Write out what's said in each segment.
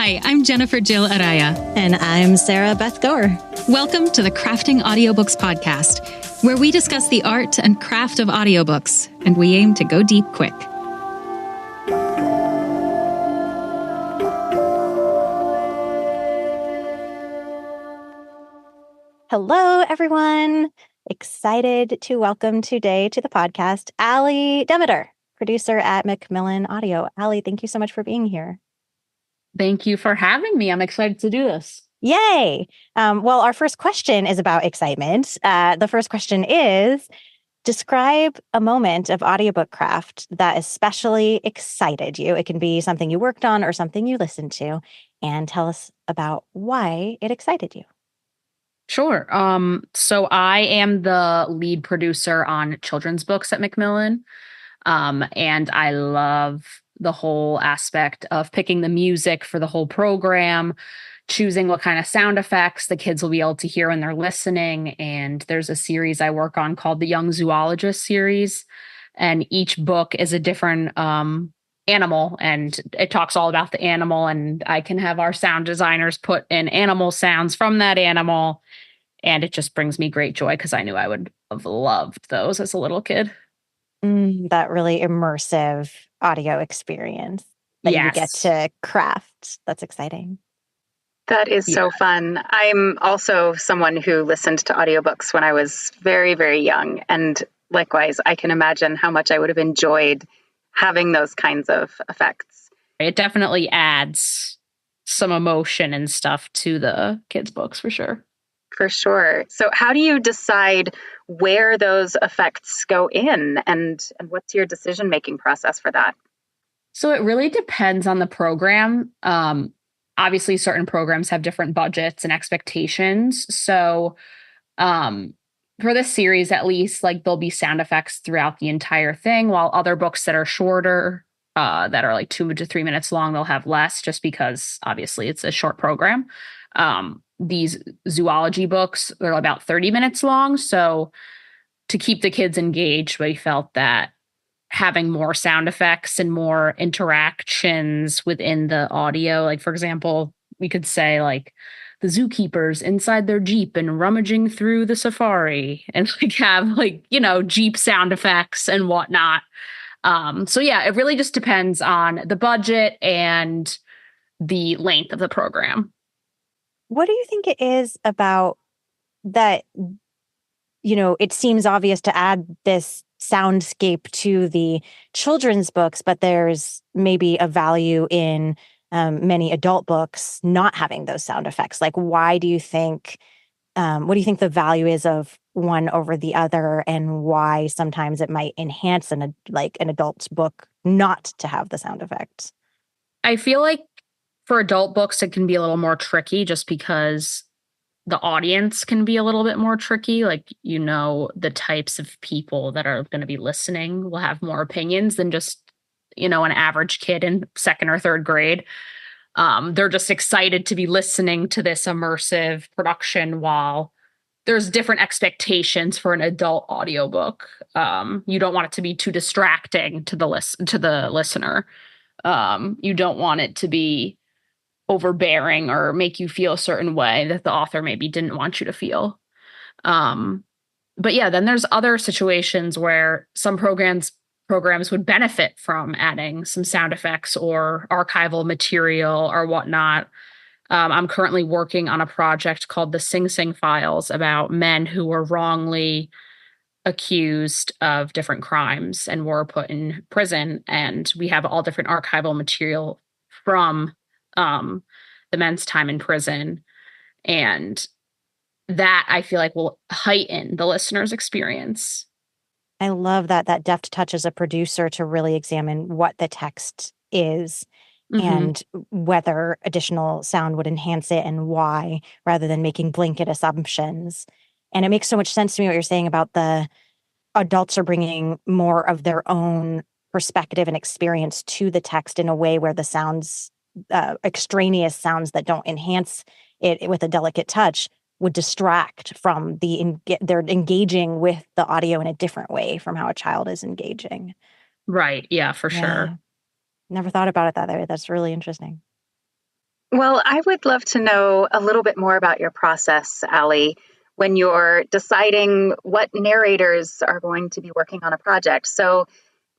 Hi, I'm Jennifer Jill Araya. And I'm Sarah Beth Goer. Welcome to the Crafting Audiobooks podcast, where we discuss the art and craft of audiobooks, and we aim to go deep quick. Hello, everyone. Excited to welcome today to the podcast, Ally Demeter, producer at Macmillan Audio. Ally, thank you so much for being here. Thank you for having me. I'm excited to do this. Yay! Well, our first question is about excitement. The first question is, describe a moment of audiobook craft that especially excited you. It can be something you worked on or something you listened to, and tell us about why it excited you. Sure. So I am the lead producer on children's books at Macmillan. And I love the whole aspect of picking the music for the whole program, choosing what kind of sound effects the kids will be able to hear when they're listening. And there's a series I work on called the Young Zoologist series. And each book is a different animal, and it talks all about the animal. And I can have our sound designers put in animal sounds from that animal. And it just brings me great joy because I knew I would have loved those as a little kid. That really immersive audio experience that you get to craft. That's exciting. That is so fun. I'm also someone who listened to audiobooks when I was very, very young. And likewise, I can imagine how much I would have enjoyed having those kinds of effects. It definitely adds some emotion and stuff to the kids' books for sure. For sure. So how do you decide where those effects go in, and what's your decision-making process for that? So it really depends on the program. Obviously, certain programs have different budgets and expectations. So for this series, at least, like there'll be sound effects throughout the entire thing, while other books that are shorter, that are like 2 to 3 minutes long, they'll have less just because obviously it's a short program. These zoology books are about 30 minutes long. So to keep the kids engaged, we felt that having more sound effects and more interactions within the audio, like, for example, we could say like the zookeepers inside their Jeep and rummaging through the safari, and like have like, Jeep sound effects and whatnot. So yeah, it really just depends on the budget and the length of the program. What do you think it is about that, it seems obvious to add this soundscape to the children's books, but there's maybe a value in many adult books not having those sound effects? Like, why do you think, what do you think the value is of one over the other, and why sometimes it might enhance an adult's book not to have the sound effects? I feel like for adult books, it can be a little more tricky just because the audience can be a little bit more tricky. Like, the types of people that are going to be listening will have more opinions than just, an average kid in second or third grade. They're just excited to be listening to this immersive production, while there's different expectations for an adult audiobook. You don't want it to be too distracting to the listener. You don't want it to be overbearing or make you feel a certain way that the author maybe didn't want you to feel. But yeah, then there's other situations where some programs would benefit from adding some sound effects or archival material or whatnot. I'm currently working on a project called the Sing Sing Files about men who were wrongly accused of different crimes and were put in prison. And we have all different archival material from the men's time in prison. And that, I feel like, will heighten the listener's experience. I love that deft touch as a producer to really examine what the text is and whether additional sound would enhance it and why, rather than making blanket assumptions. And it makes so much sense to me what you're saying about the adults are bringing more of their own perspective and experience to the text in a way where the sounds, extraneous sounds that don't enhance it with a delicate touch, would distract from they're engaging with the audio in a different way from how a child is engaging. Right. Yeah, for sure. Never thought about it that way. That's really interesting. Well, I would love to know a little bit more about your process, Ally, when you're deciding what narrators are going to be working on a project. So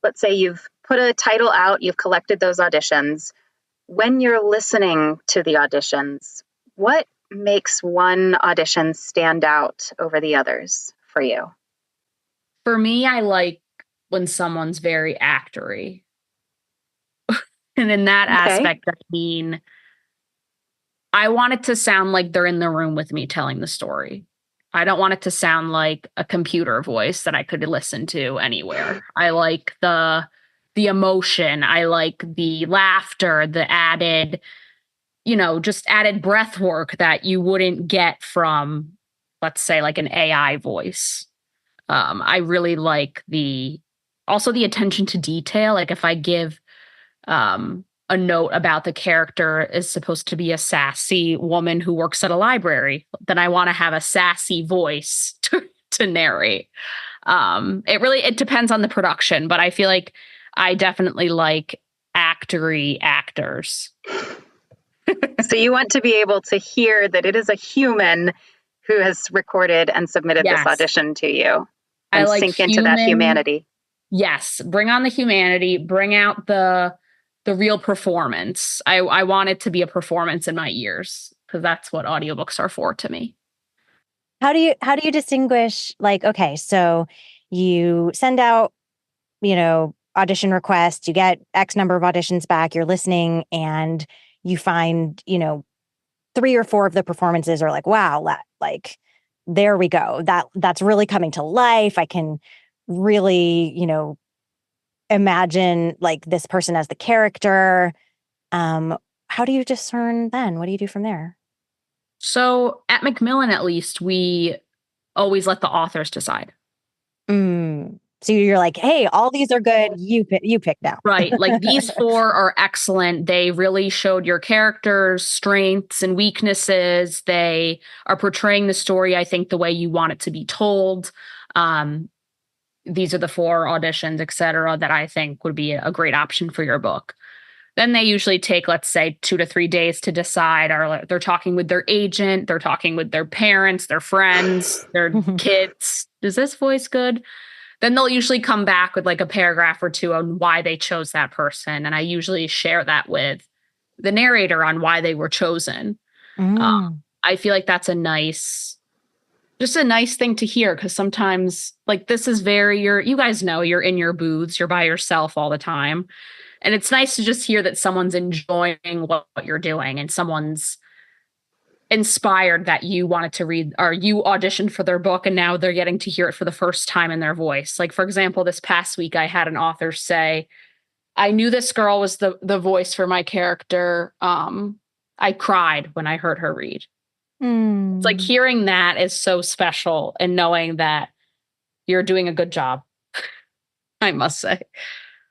let's say you've put a title out, you've collected those auditions. When you're listening to the auditions, what makes one audition stand out over the others for you? For me, I like when someone's very actory. And in that Okay. aspect, I mean, I want it to sound like they're in the room with me telling the story. I don't want it to sound like a computer voice that I could listen to anywhere. I like the emotion. I like the laughter, the added, just added breath work that you wouldn't get from, let's say, like an AI voice. I really like also the attention to detail. Like if I give a note about the character is supposed to be a sassy woman who works at a library, then I want to have a sassy voice to narrate. It depends on the production, but I feel like I definitely like actory actors. So you want to be able to hear that it is a human who has recorded and submitted this Yes. audition to you I and like sink into that humanity. Yes, bring on the humanity, bring out the real performance. I want it to be a performance in my ears because that's what audiobooks are for to me. How do you distinguish, like, okay, so you send out, audition requests, you get X number of auditions back, you're listening, and you find, 3 or 4 of the performances are like, wow, like, there we go. That's really coming to life. I can really, imagine like this person as the character. How do you discern then? What do you do from there? So at Macmillan, at least, we always let the authors decide. So you're like, hey, all these are good. You pick now. Right. Like these 4 are excellent. They really showed your character's strengths and weaknesses. They are portraying the story, I think, the way you want it to be told. These are the 4 auditions, et cetera, that I think would be a great option for your book. Then they usually take, let's say, 2 to 3 days to decide. Or they're talking with their agent, they're talking with their parents, their friends, their kids. Is this voice good? Then they'll usually come back with like a paragraph or 2 on why they chose that person. And I usually share that with the narrator on why they were chosen. I feel like that's just a nice thing to hear, because sometimes, like, this is you guys know you're in your booths, you're by yourself all the time. And it's nice to just hear that someone's enjoying what you're doing and someone's inspired that you wanted to read or you auditioned for their book and now they're getting to hear it for the first time in their voice. Like, for example, this past week, I had an author say, I knew this girl was the voice for my character. I cried when I heard her read. It's like hearing that is so special and knowing that you're doing a good job, I must say.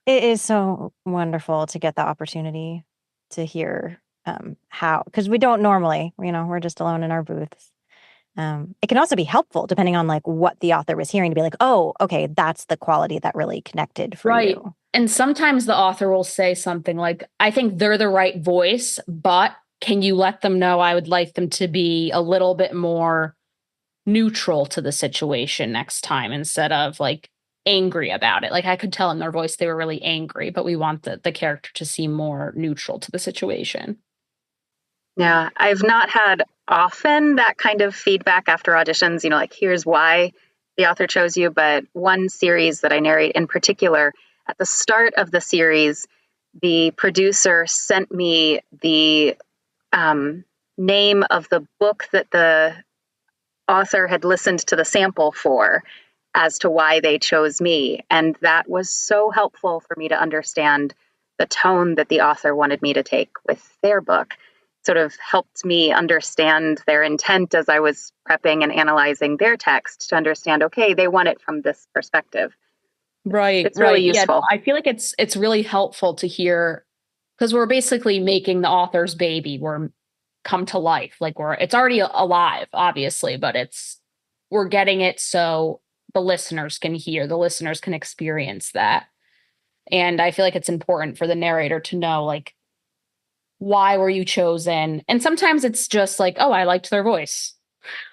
It is so wonderful to get the opportunity to hear how, because we don't normally, we're just alone in our booths. It can also be helpful depending on like what the author was hearing to be like, oh, okay, that's the quality that really connected for you. And sometimes the author will say something like, I think they're the right voice, but can you let them know I would like them to be a little bit more neutral to the situation next time instead of like angry about it. Like I could tell in their voice they were really angry, but we want the character to seem more neutral to the situation. Yeah, I've not had often that kind of feedback after auditions, like here's why the author chose you. But one series that I narrate in particular, at the start of the series, the producer sent me the name of the book that the author had listened to the sample for as to why they chose me. And that was so helpful for me to understand the tone that the author wanted me to take with their book. Sort of helped me understand their intent as I was prepping and analyzing their text to understand, okay, they want it from this perspective. Right. It's really useful. Yeah, I feel like it's really helpful to hear, because we're basically making the author's baby. We're come to life. Like it's already alive, obviously, but we're getting it so the listeners can hear, the listeners can experience that. And I feel like it's important for the narrator to know, like, why were you chosen? And sometimes it's just like, oh, I liked their voice.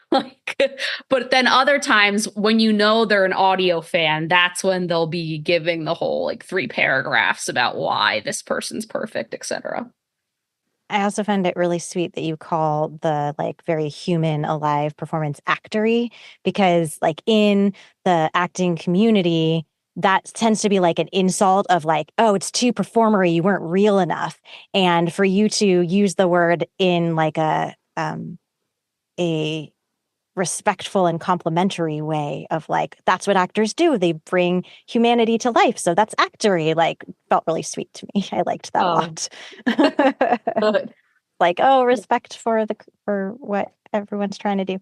Like, but then other times when you know they're an audio fan, that's when they'll be giving the whole like 3 paragraphs about why this person's perfect, etc. I also find it really sweet that you call the like very human, alive performance actory, because like in the acting community, that tends to be like an insult of like, oh, it's too performery, you weren't real enough. And for you to use the word in like a respectful and complimentary way of like, that's what actors do. They bring humanity to life. So that's actory, like felt really sweet to me. I liked that a lot. Good. Like, oh, respect for what everyone's trying to do.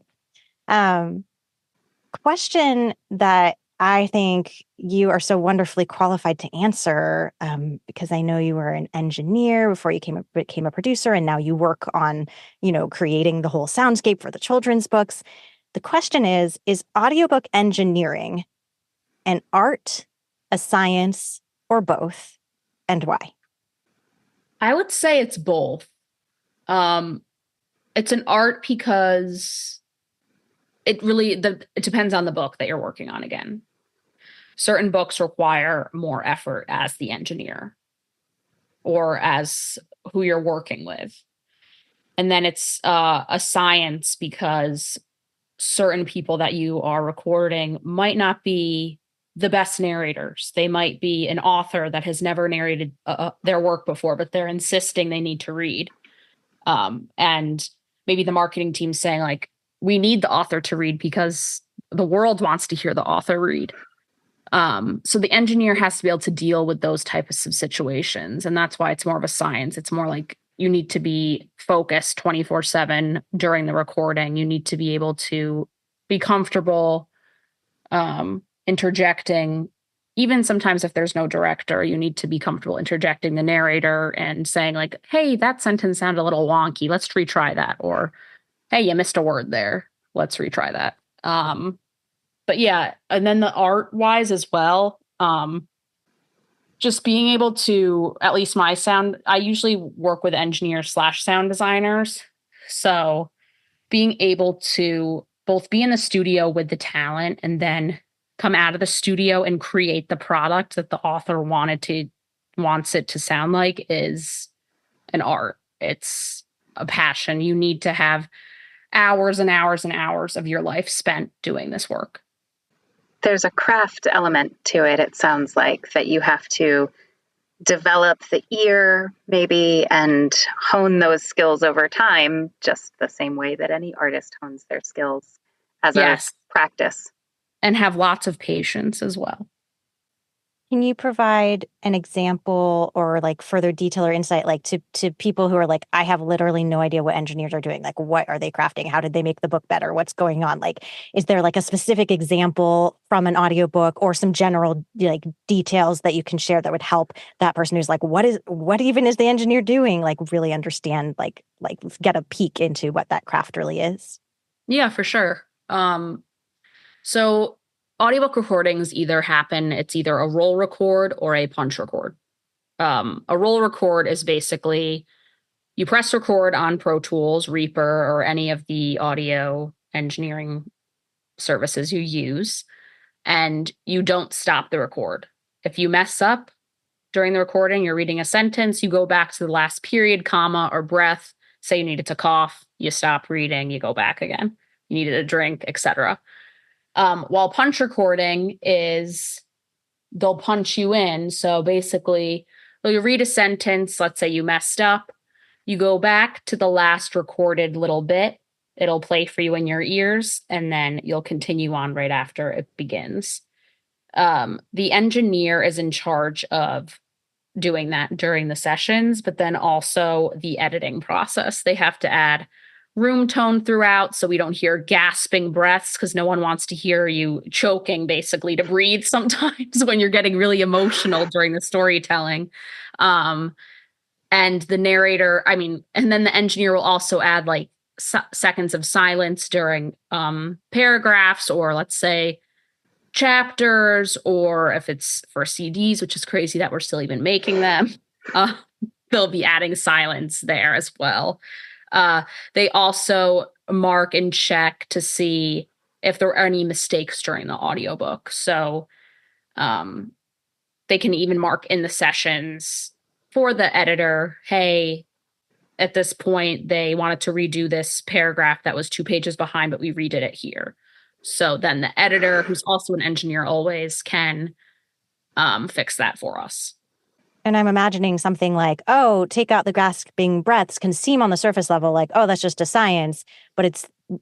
Question that I think you are so wonderfully qualified to answer, because I know you were an engineer before you became a producer, and now you work on, creating the whole soundscape for the children's books. The question is audiobook engineering an art, a science, or both, and why? I would say it's both. It's an art because it depends on the book that you're working on again. Certain books require more effort as the engineer or as who you're working with. And then it's a science because certain people that you are recording might not be the best narrators. They might be an author that has never narrated their work before, but they're insisting they need to read. And maybe the marketing team's saying like, we need the author to read because the world wants to hear the author read. So the engineer has to be able to deal with those types of situations. And that's why it's more of a science. It's more like you need to be focused 24/7 during the recording. You need to be able to be comfortable interjecting. Even sometimes if there's no director, you need to be comfortable interjecting the narrator and saying like, hey, that sentence sounded a little wonky. Let's retry that. Or, hey, you missed a word there. Let's retry that. But yeah, and then the art wise as well, just being able to, at least my sound, I usually work with engineers / sound designers. So being able to both be in the studio with the talent and then come out of the studio and create the product that the author wants it to sound like is an art. It's a passion. You need to have hours and hours and hours of your life spent doing this work. There's a craft element to it, it sounds like, that you have to develop the ear maybe and hone those skills over time, just the same way that any artist hones their skills as a practice. And have lots of patience as well. Can you provide an example or like further detail or insight, like to people who are like, I have literally no idea what engineers are doing. Like, what are they crafting? How did they make the book better? What's going on? Like, is there like a specific example from an audiobook or some general like details that you can share that would help that person who's like, what even is the engineer doing? Like really understand, like get a peek into what that craft really is. Yeah, for sure. So audiobook recordings it's either a roll record or a punch record. A roll record is basically you press record on Pro Tools, Reaper, or any of the audio engineering services you use, and you don't stop the record. If you mess up during the recording, you're reading a sentence, you go back to the last period, comma, or breath. Say you needed to cough, you stop reading, you go back again. You needed a drink, etc. While punch recording is they'll punch you in. So basically, you read a sentence, let's say you messed up, you go back to the last recorded little bit, it'll play for you in your ears, and then you'll continue on right after it begins. The engineer is in charge of doing that during the sessions, but then also the editing process. They have to add room tone throughout so we don't hear gasping breaths because no one wants to hear you choking basically to breathe sometimes when you're getting really emotional during the storytelling. And the narrator, and then the engineer will also add like seconds of silence during paragraphs or let's say chapters, or if it's for CDs, which is crazy that we're still even making them. they'll be adding silence there as well. They also mark and check to see if there are any mistakes during the audiobook. So they can even mark in the sessions for the editor, hey, at this point, they wanted to redo this paragraph that was 2 pages behind, but we redid it here. So then the editor, who's also an engineer always, can fix that for us. And I'm imagining something like, oh, take out the grasping breaths can seem on the surface level like, oh, that's just a science, but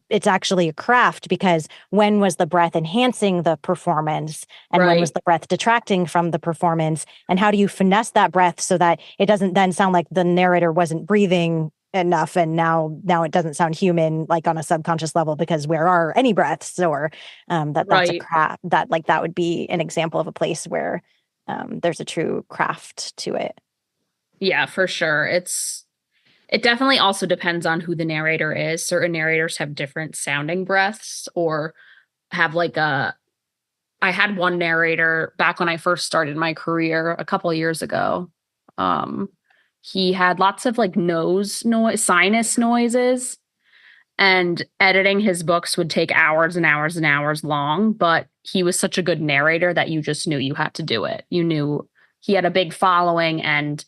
it's actually a craft, because when was the breath enhancing the performance and when was the breath detracting from the performance? And how do you finesse that breath so that it doesn't then sound like the narrator wasn't breathing enough and now it doesn't sound human, like on a subconscious level, because where are any breaths? Or that's a craft that would be an example of a place where there's a true craft to it. Yeah, for sure. It definitely also depends on who the narrator is. Certain narrators have different sounding breaths or have I had one narrator back when I first started my career a couple of years ago. He had lots of nose noise, sinus noises, and editing his books would take hours and hours and hours long, but he was such a good narrator that you just knew you had to do it. You knew he had a big following, and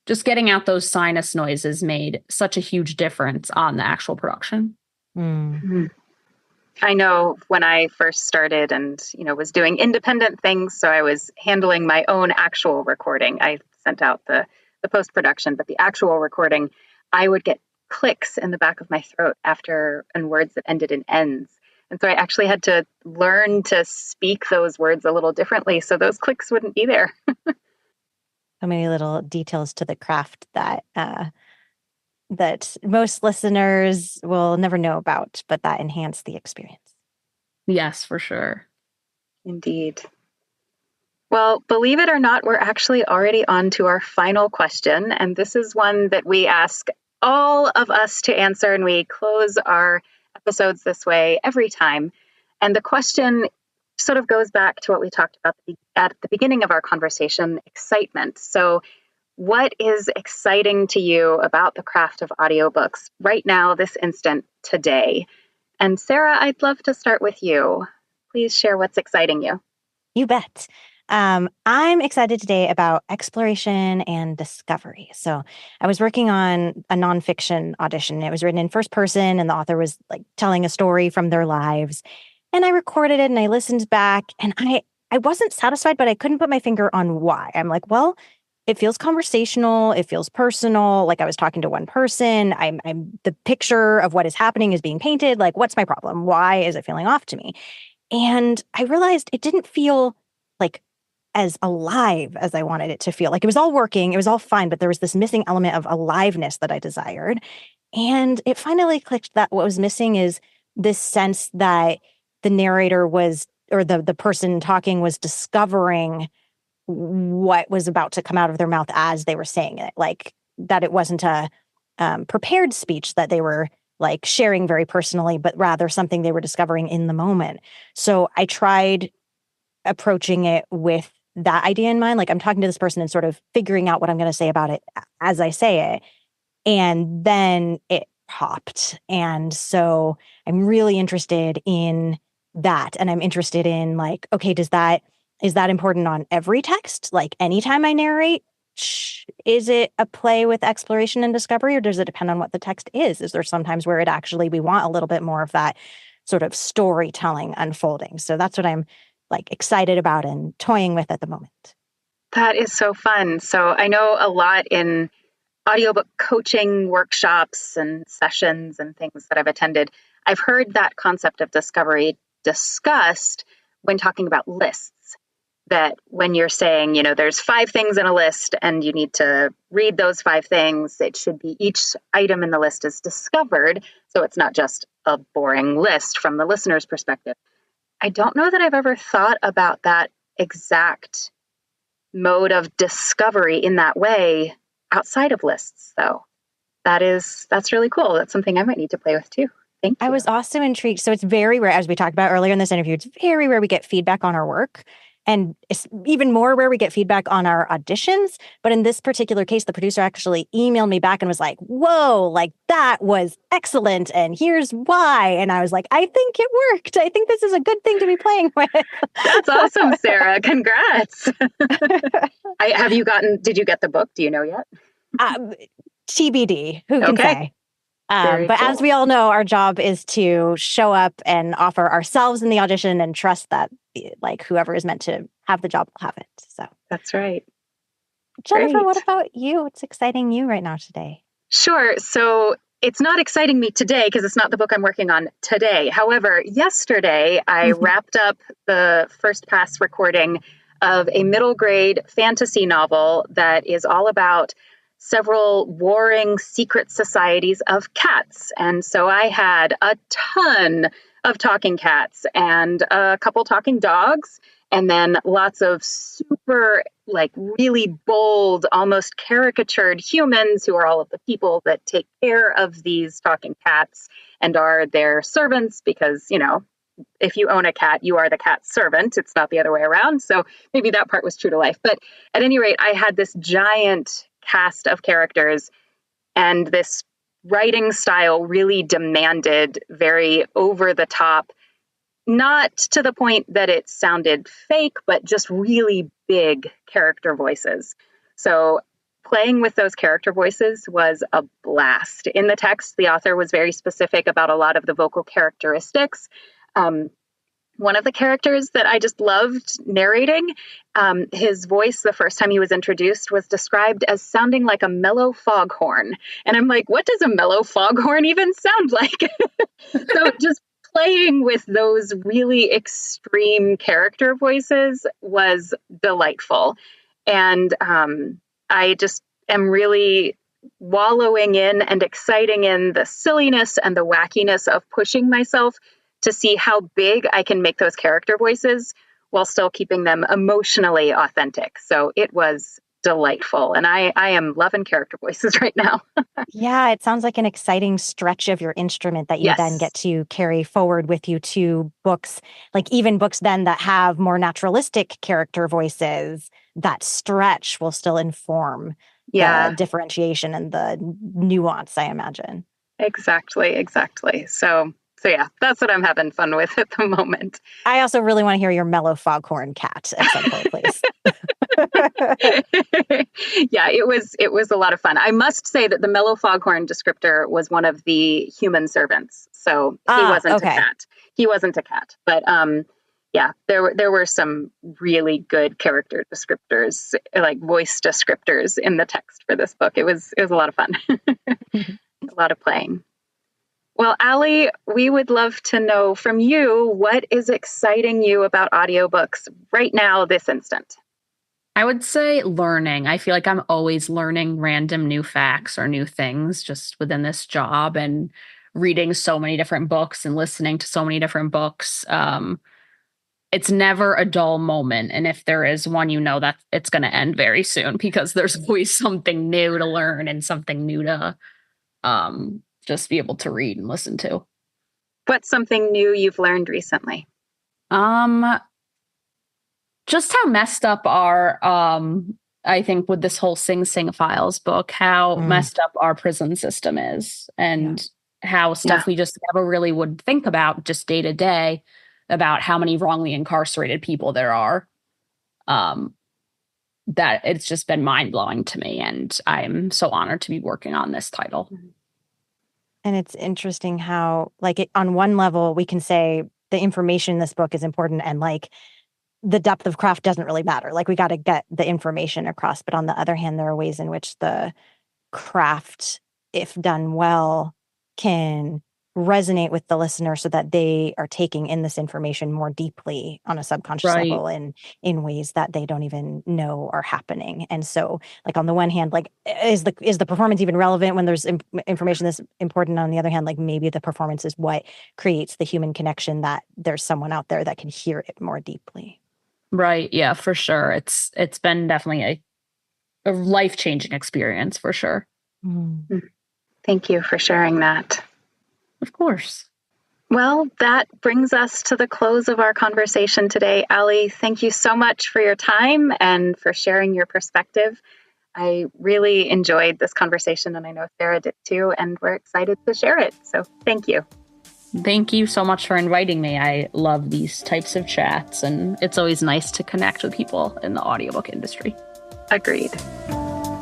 just getting out those sinus noises made such a huge difference on the actual production. Mm-hmm. I know when I first started and, was doing independent things, so I was handling my own actual recording. I sent out the post-production, but the actual recording, I would get clicks in the back of my throat and words that ended in ends. And so I actually had to learn to speak those words a little differently so those clicks wouldn't be there. So many little details to the craft that most listeners will never know about, but that enhance the experience. Yes, for sure. Indeed. Well, believe it or not, we're actually already on to our final question. And this is one that we ask all of us to answer, and we close our episodes this way every time. And the question sort of goes back to what we talked about at the beginning of our conversation, excitement. So what is exciting to you about the craft of audiobooks right now, this instant, today? And Sarah, I'd love to start with you. Please share what's exciting you. You bet. I'm excited today about exploration and discovery. So I was working on a nonfiction audition. It was written in first person, and the author was telling a story from their lives. And I recorded it and I listened back, and I wasn't satisfied, but I couldn't put my finger on why. I'm like, well, it feels conversational. It feels personal. Like I was talking to one person. I'm the picture of what is happening is being painted. Like, what's my problem? Why is it feeling off to me? And I realized it didn't feel as alive as I wanted it to feel. It was all working. It was all fine, but there was this missing element of aliveness that I desired. And it finally clicked that what was missing is this sense that the narrator was, or the person talking was discovering what was about to come out of their mouth as they were saying it. That it wasn't a prepared speech that they were sharing very personally, but rather something they were discovering in the moment. So I tried approaching it with that idea in mind. I'm talking to this person and sort of figuring out what I'm going to say about it as I say it. And then it popped. And so I'm really interested in that. And I'm interested in okay, is that important on every text? Anytime I narrate, is it a play with exploration and discovery, or does it depend on what the text is? Is there sometimes where it actually, we want a little bit more of that sort of storytelling unfolding? So that's what I'm excited about and toying with at the moment. That is so fun. So I know a lot in audiobook coaching workshops and sessions and things that I've attended, I've heard that concept of discovery discussed when talking about lists. That when you're saying, there's 5 things in a list and you need to read those 5 things, it should be each item in the list is discovered. So it's not just a boring list from the listener's perspective. I don't know that I've ever thought about that exact mode of discovery in that way outside of lists, though. That's really cool. That's something I might need to play with too. Thank you. I was also intrigued. So it's very rare, as we talked about earlier in this interview, it's very rare we get feedback on our work. And it's even more where we get feedback on our auditions. But in this particular case, the producer actually emailed me back and was like, whoa, like that was excellent. And here's why. And I was like, I think it worked. I think this is a good thing to be playing with. That's awesome, Sarah. Congrats. Did you get the book? Do you know yet? TBD, who can say? But cool. as we all know, our job is to show up and offer ourselves in the audition and trust that like whoever is meant to have the job will have it. So that's right. Jennifer, Great. what about you? What's exciting you right now today? Sure. So it's not exciting me today because it's not the book I'm working on today. However, yesterday I wrapped up the first pass recording of a middle grade fantasy novel that is all about several warring secret societies of cats. And so I had a ton of talking cats and a couple talking dogs, and then lots of super, like, really bold, almost caricatured humans who are all of the people that take care of these talking cats and are their servants because, you know, if you own a cat, you are the cat's servant. It's not the other way around. So maybe that part was true to life. But at any rate, I had this giant cast of characters, and this writing style really demanded very over the top, not to the point that it sounded fake, but just really big character voices. So playing with those character voices was a blast. In the text, the author was very specific about a lot of the vocal characteristics. One of the characters that I just loved narrating, his voice the first time he was introduced was described as sounding like a mellow foghorn. And I'm like, what does a mellow foghorn even sound like? So just playing with those really extreme character voices was delightful. And I just am really wallowing in and exciting in the silliness and the wackiness of pushing myself to see how big I can make those character voices while still keeping them emotionally authentic. So it was delightful. And I am loving character voices right now. Yeah, it sounds like an exciting stretch of your instrument that you then get to carry forward with you to books, like even books then that have more naturalistic character voices. That stretch will still inform the differentiation and the nuance, I imagine. Exactly. So yeah, that's what I'm having fun with at the moment. I also really want to hear your mellow foghorn cat at some point, please. Yeah, it was a lot of fun. I must say that the mellow foghorn descriptor was one of the human servants. So he wasn't a cat. He wasn't a cat. But yeah, there were some really good character descriptors, like voice descriptors in the text for this book. It was a lot of fun. A lot of playing. Well, Ally, we would love to know from you, what is exciting you about audiobooks right now, this instant? I would say learning. I feel like I'm always learning random new facts or new things just within this job, and reading so many different books and listening to so many different books. It's never a dull moment. And if there is one, you know that it's going to end very soon because there's always something new to learn and something new to just be able to read and listen to. What's something new you've learned recently? Just how messed up our I think with this whole Sing Sing Files book, how messed up our prison system is, and how stuff we just never really would think about just day to day, about how many wrongly incarcerated people there are. That it's just been mind blowing to me, and I'm so honored to be working on this title. And it's interesting how, like, on one level, we can say the information in this book is important, and like the depth of craft doesn't really matter. Like, we got to get the information across. But on the other hand, there are ways in which the craft, if done well, can resonate with the listener so that they are taking in this information more deeply on a subconscious level and in ways that they don't even know are happening. And so, like, on the one hand, like, is the performance even relevant when there's information that's important? On the other hand, like, maybe the performance is what creates the human connection, that there's someone out there that can hear it more deeply. Right. Yeah, for sure. It's been definitely a life-changing experience for sure. Thank you for sharing that. Of course. Well, that brings us to the close of our conversation today. Ally, thank you so much for your time and for sharing your perspective. I really enjoyed this conversation, and I know Sarah did too, and we're excited to share it. So thank you. Thank you so much for inviting me. I love these types of chats, and it's always nice to connect with people in the audiobook industry. Agreed.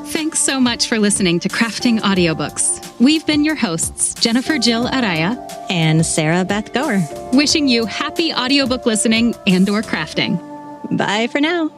Thanks so much for listening to Crafting Audiobooks. We've been your hosts, Jennifer Jill Araya and Sarah Beth Goer. wishing you happy audiobook listening and/or crafting. Bye for now.